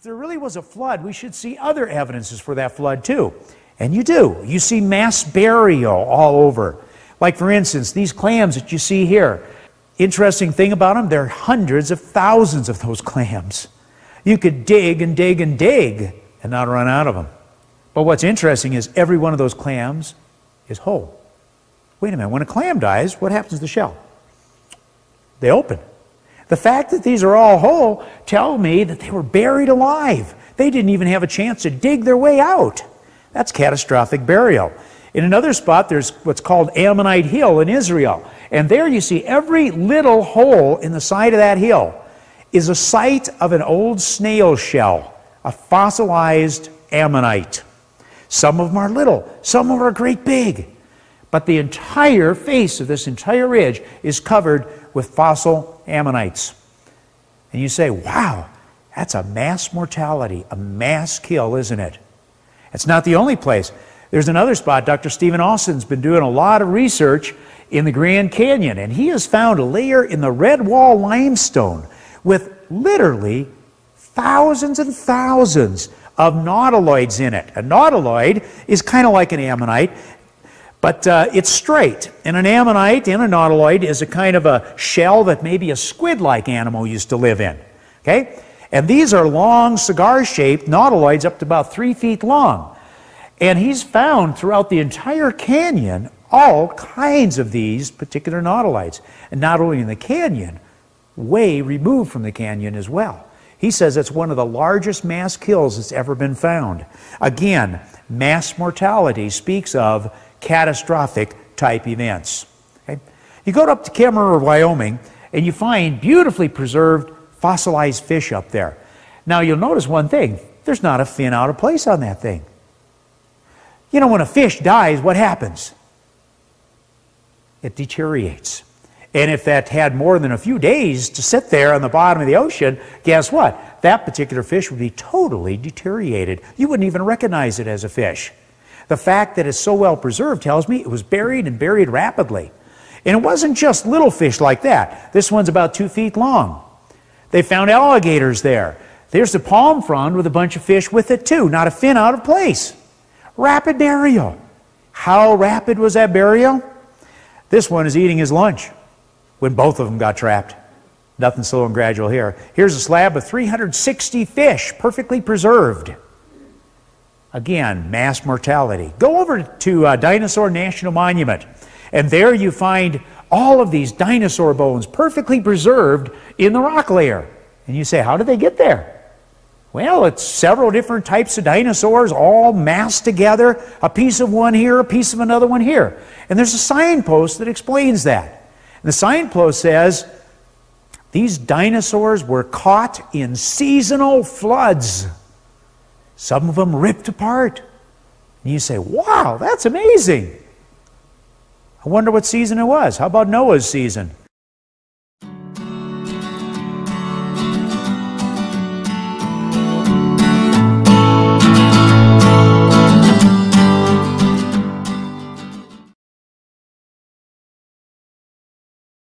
there really was a flood, we should see other evidences for that flood too. And you do. You see mass burial all over. Like, for instance, these clams that you see here. Interesting thing about them, there are hundreds of thousands of those clams. You could dig and dig and dig and not run out of them. But what's interesting is every one of those clams is whole. Wait a minute, when a clam dies, what happens to the shell? They open. The fact that these are all whole tells me that they were buried alive. They didn't even have a chance to dig their way out. That's catastrophic burial. In another spot, there's what's called Ammonite Hill in Israel. And there you see every little hole in the side of that hill is a site of an old snail shell, a fossilized ammonite. Some of them are little, some of them are great big. But the entire face of this entire ridge is covered with fossil ammonites. And you say, wow, that's a mass mortality, a mass kill, isn't it? It's not the only place. There's another spot. Dr. Stephen Austin's been doing a lot of research in the Grand Canyon, and he has found a layer in the red wall limestone with literally thousands and thousands of nautiloids in it. A nautiloid is kind of like an ammonite, but it's straight. And an ammonite and a nautiloid is a kind of a shell that maybe a squid-like animal used to live in. Okay? And these are long, cigar-shaped nautiloids up to about 3 feet long. And he's found throughout the entire canyon all kinds of these particular nautiloids. And not only in the canyon, way removed from the canyon as well. He says it's one of the largest mass kills that's ever been found. Again, mass mortality speaks of catastrophic type events. Okay? You go up to Kemmerer, Wyoming, and you find beautifully preserved fossilized fish up there. Now you'll notice one thing, there's not a fin out of place on that thing. You know, when a fish dies, what happens? It deteriorates. And if that had more than a few days to sit there on the bottom of the ocean, guess what? That particular fish would be totally deteriorated. You wouldn't even recognize it as a fish. The fact that it's so well preserved tells me it was buried and buried rapidly. And it wasn't just little fish like that. This one's about 2 feet long. They found alligators there. There's the palm frond with a bunch of fish with it too. Not a fin out of place. Rapid burial. How rapid was that burial? This one is eating his lunch when both of them got trapped. Nothing slow and gradual here. Here's a slab of 360 fish, perfectly preserved. Again, mass mortality. Go over to Dinosaur National Monument, and there you find all of these dinosaur bones perfectly preserved in the rock layer. And you say, how did they get there? Well, it's several different types of dinosaurs all massed together, a piece of one here, a piece of another one here. And there's a signpost that explains that. And the signpost says, these dinosaurs were caught in seasonal floods. Some of them ripped apart. And you say, wow, that's amazing. I wonder what season it was. How about Noah's season?